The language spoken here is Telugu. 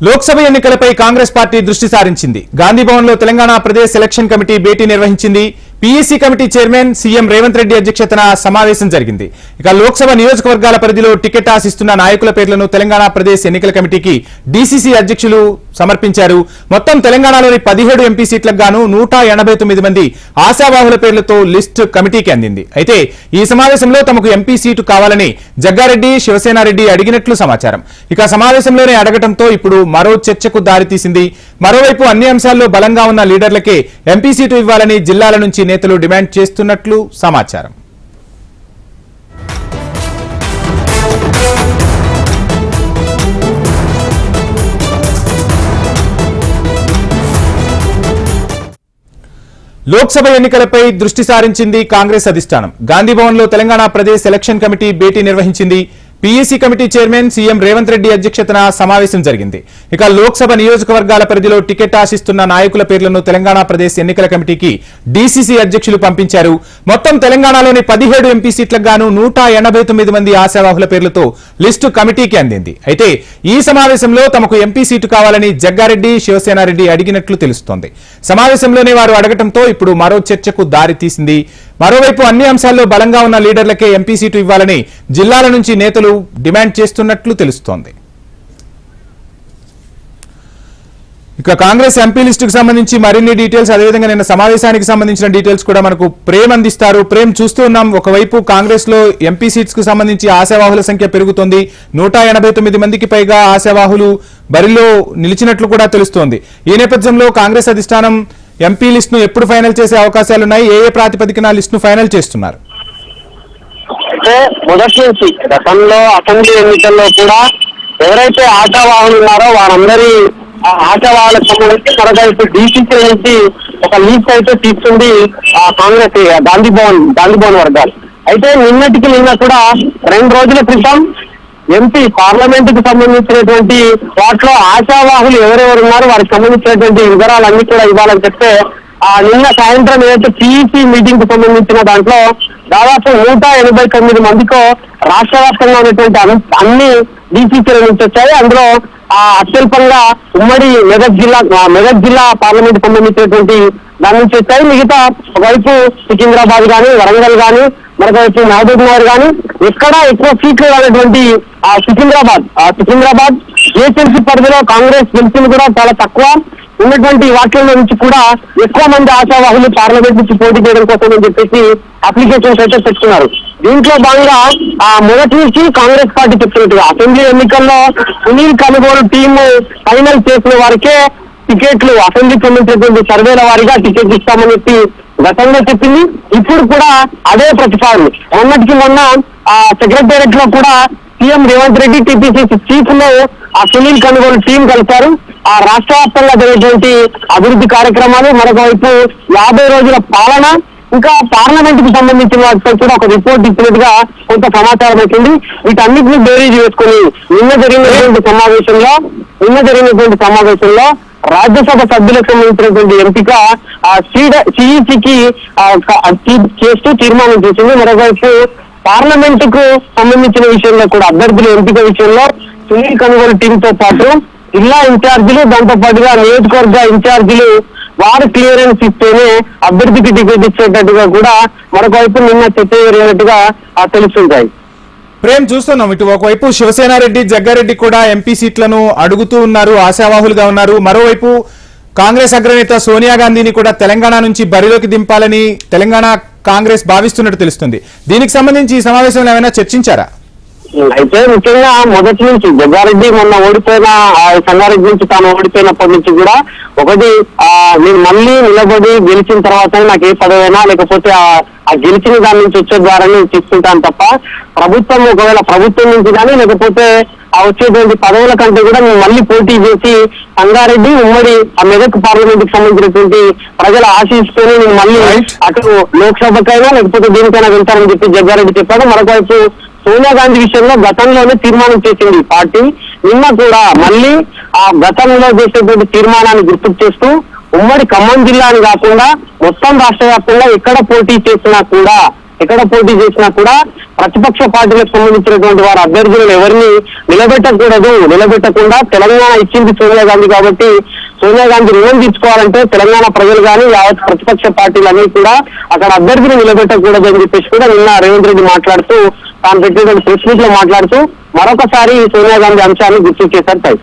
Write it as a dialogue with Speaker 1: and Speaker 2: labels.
Speaker 1: లోక్సభ ఎన్నికలపై కాంగ్రెస్ పార్టీ దృష్టి సారించింది. గాంధీభవన్ లో తెలంగాణ ప్రదేశ్ సెలక్షన్ కమిటీ భేటీ నిర్వహించింది. PEC committee chairman CM Revanth Reddy అధ్యక్షతన సమావేశం జరిగింది. ఇక లోక్సభ నియోజకవర్గాల పరిధిలో టికెట్ ఆశిస్తున్న నాయకుల పేర్లను తెలంగాణ ప్రదేశ్ ఎన్నికల కమిటీకి డీసీసీ అధ్యక్షులు సమర్పించారు. మొత్తం తెలంగాణలోని 17 ఎంపీ సీట్లకు గాను 189 మంది ఆశావాహుల పేర్లతో లిస్టు కమిటీకి అందింది. అయితే ఈ సమావేశంలో తమకు ఎంపీ సీటు కావాలని జగ్గారెడ్డి, శివసేనారెడ్డి అడిగినట్లు సమాచారం. ఇక సమావేశంలోనే అడగటంతో ఇప్పుడు మరో చర్చకు దారితీసింది. మరోవైపు అన్ని అంశాల్లో బలంగా ఉన్న లీడర్లకే ఎంపీ సీటు ఇవ్వాలని జిల్లాల నుంచి నేతలు డిమాండ్ చేస్తున్నట్లు సమాచారం. లోక్సభ ఎన్నికలపై దృష్టి సారించింది కాంగ్రెస్ అధిష్టానం. గాంధీభవన్ లో తెలంగాణ ప్రదేశ్ సెలక్షన్ కమిటీ భేటీ నిర్వహించింది. PEC committee chairman CM Revanth Reddy అధ్యక్షతన సమావేశం జరిగింది. ఇక లోక్సభ నియోజకవర్గాల పరిధిలో టికెట్ ఆశిస్తున్న నాయకుల పేర్లను తెలంగాణ ప్రదేశ్ ఎన్నికల కమిటీకి డీసీసీ అధ్యక్షులు పంపించారు. మొత్తం తెలంగాణలోని 17 ఎంపీ సీట్లకు గాను 189 మంది ఆశావాహుల పేర్లతో లిస్టు కమిటీకి అందింది. అయితే ఈ సమావేశంలో తమకు ఎంపీ సీటు కావాలని జగ్గారెడ్డి, శివసేనారెడ్డి అడిగినట్లు తెలుస్తోంది. సమావేశంలోనే వారు అడగటంతో ఇప్పుడు మరో చర్చకు దారి తీసింది. మరోవైపు అన్ని అంశాల్లో బలంగా ఉన్న లీడర్లకే ఎంపీ సీటు ఇవ్వాలని జిల్లాల నుంచి నేతలు డిమాండ్ చేస్తున్నట్లు తెలుస్తోంది. ఇక కాంగ్రెస్ ఎంపీ లిస్టుకు సంబంధించి మరిన్ని డీటెయిల్స్, అదేవిధంగా నిన్న సమావేశానికి సంబంధించిన డీటెయిల్స్ కూడా మనకు ప్రేమ్ అందిస్తారు. ప్రేమ్, చూస్తూ ఉన్నాం, ఒకవైపు కాంగ్రెస్ లో ఎంపీ సీట్స్ కు సంబంధించి ఆశావాహుల సంఖ్య పెరుగుతోంది. 189 మందికి పైగా ఆశావాహులు బరిలో నిలిచినట్లు కూడా తెలుస్తోంది. ఈ నేపథ్యంలో కాంగ్రెస్ అధిష్టానం ఎంపీ లిస్ట్ ను ఎప్పుడు ఫైనల్ చేసే అవకాశాలున్నాయి? ఏ ప్రాతిపదికన లిస్ట్ ను ఫైనల్ చేస్తున్నారు?
Speaker 2: అంటే మొదటి నుంచి గతంలో అసెంబ్లీ ఎన్నికల్లో కూడా ఎవరైతే ఆశావాహులు ఉన్నారో వారందరి ఆశావాహులకు సంబంధించి మరొకైపు డీసీసీ నుంచి ఒక లీస్ట్ అయితే తీసుకుంది కాంగ్రెస్ గాంధీభవన్ వర్గాలు. అయితే నిన్న కూడా 2 రోజుల క్రితం ఎంపీ పార్లమెంట్ కు సంబంధించినటువంటి వాటిలో ఆశావాహులు ఎవరెవరు ఉన్నారు, వారికి సంబంధించినటువంటి వివరాలన్నీ కూడా ఇవ్వాలని చెప్తే నిన్న సాయంత్రం ఏదైతే పీఈసీ మీటింగ్ కు సంబంధించిన దాంట్లో దాదాపు 189 మందికో రాష్ట్ర వ్యాప్తంగా ఉన్నటువంటి అన్ని డీసీసీల నుంచి వచ్చాయి. అందులో అత్యల్పంగా ఉమ్మడి మెదక్ జిల్లా పార్లమెంట్ సంబంధించినటువంటి దాని నుంచి వచ్చాయి. మిగతా ఒకవైపు సికింద్రాబాద్ కానీ, వరంగల్ కానీ, మరొకవైపు మహబూబ్ నగర్ కానీ, ఎక్కడ ఎక్కువ సీట్లు అనేటువంటి సికింద్రాబాద్ ఏజెన్సీ పరిధిలో కాంగ్రెస్ గెలిచింది కూడా చాలా తక్కువ. ఉన్నటువంటి వాటిల్లో నుంచి కూడా ఎక్కువ మంది ఆశావాహులు పార్లమెంట్ నుంచి పోటీ చేయడం కోసం అని చెప్పేసి అప్లికేషన్స్ అయితే పెట్టుకున్నారు. దీంట్లో భాగంగా మొదటి నుంచి కాంగ్రెస్ పార్టీ చెప్తున్నట్టుగా అసెంబ్లీ ఎన్నికల్లో సునీల్ కనుగోలు టీము ఫైనల్ చేసిన వారికే టికెట్లు అసెంబ్లీకి సంబంధించినటువంటి సర్వేల వారిగా టికెట్లు ఇస్తామని చెప్పి గతంలో చెప్పింది. ఇప్పుడు కూడా అదే ప్రతిపాదన. మొన్న సెక్రటేరియట్ లో కూడా CM Revanth Reddy, TPCC chief లో సునీల్ కనుగోలు టీం కలిపారు. రాష్ట్ర వ్యాప్తంగా జరిగేటువంటి అభివృద్ధి కార్యక్రమాలు, మరొకవైపు 50 రోజుల పాలన, ఇంకా పార్లమెంట్ కు సంబంధించిన వాటిపై కూడా ఒక రిపోర్ట్ ఇచ్చినట్టుగా కొంత సమాచారం వచ్చింది. వీటన్నిటిని బేరీజ్ చేసుకుని నిన్న జరిగినటువంటి సమావేశంలో రాజ్యసభ సభ్యులకు సంబంధించినటువంటి ఎంపిక సిఈసికి చేస్తూ తీర్మానం చేసింది. మరొకవైపు పార్లమెంట్ కు సంబంధించిన విషయంలో కూడా అభ్యర్థుల ఎంపిక విషయంలో సునీల్ కనుగోలు టీంతో పాటు జిల్లా ఇన్ఛార్జీలు, దాంతో పాటుగా నియోజకవర్గ ఇన్ఛార్జీలు వారు క్లియరెన్స్ ఇస్తేనే అభ్యర్థికి టికెట్ ఇచ్చేటట్టుగా కూడా మరొకవైపు నిన్న చర్చ జరిగినట్టుగా తెలుస్తుంటాయి.
Speaker 1: ప్రేమ్, చూస్తున్నాం, ఇటు ఒకవైపు శివసేనారెడ్డి, జగ్గారెడ్డి కూడా ఎంపీ సీట్లను అడుగుతూ ఉన్నారు, ఆశావాహులుగా ఉన్నారు. మరోవైపు కాంగ్రెస్ అగ్రనేత సోనియా గాంధీని కూడా తెలంగాణ నుంచి బరిలోకి దింపాలని తెలంగాణ కాంగ్రెస్ భావిస్తున్నట్టు తెలుస్తుంది. దీనికి సంబంధించి ఈ సమావేశంలో ఏమైనా చర్చించారా?
Speaker 2: అయితే ముఖ్యంగా మొదటి నుంచి జగ్గారెడ్డి మొన్న ఓడిపోయిన సంగారెడ్డి నుంచి తాను ఓడిపోయినప్పటి నుంచి కూడా ఒకటి నేను మళ్ళీ నిలబడి గెలిచిన తర్వాత నాకు ఏ పదవైనా లేకపోతే ఆ గెలిచిన దాని నుంచి వచ్చే ద్వారానే తీసుకుంటాను తప్ప ఒకవేళ ప్రభుత్వం నుంచి కానీ లేకపోతే వచ్చేటువంటి పదవుల కంటే కూడా నేను మళ్ళీ పోటీ చేసి సంగారెడ్డి ఉమ్మడి మెదక్ పార్లమెంట్ కి సంబంధించినటువంటి ప్రజల ఆశీస్సుతోనే నేను మళ్ళీ అటు లోక్సభకైనా లేకపోతే దీనికైనా వెళ్తానని చెప్పి జగ్గారెడ్డి చెప్పాడు. మరొకవైపు సోనియా గాంధీ విషయంలో గతంలోనే తీర్మానం చేసింది పార్టీ. నిన్న కూడా మళ్ళీ గతంలో చేసేటువంటి తీర్మానాన్ని గుర్తుకు చేస్తూ ఉమ్మడి ఖమ్మం జిల్లా అని కాకుండా మొత్తం రాష్ట్ర వ్యాప్తంగా ఎక్కడ పోటీ చేసినా కూడా ఎక్కడ పోటీ చేసినా కూడా ప్రతిపక్ష పార్టీలకు సంబంధించినటువంటి వారి అభ్యర్థులను ఎవరిని నిలబెట్టకుండా తెలంగాణ ఇచ్చింది సోనియా గాంధీ కాబట్టి సోనియా గాంధీ రుణం తీర్చుకోవాలంటే తెలంగాణ ప్రజలు కానీ యావత్ ప్రతిపక్ష పార్టీలన్నీ కూడా అక్కడ అభ్యర్థిని నిలబెట్టకూడదు అని చెప్పేసి కూడా నిన్న రేవంత్ రెడ్డి మాట్లాడుతూ తాను పెట్టినటువంటి ప్రెస్ మీట్ లో మాట్లాడుతూ మరొకసారి సోనియా గాంధీ అంశాన్ని గుర్తు చేశారు.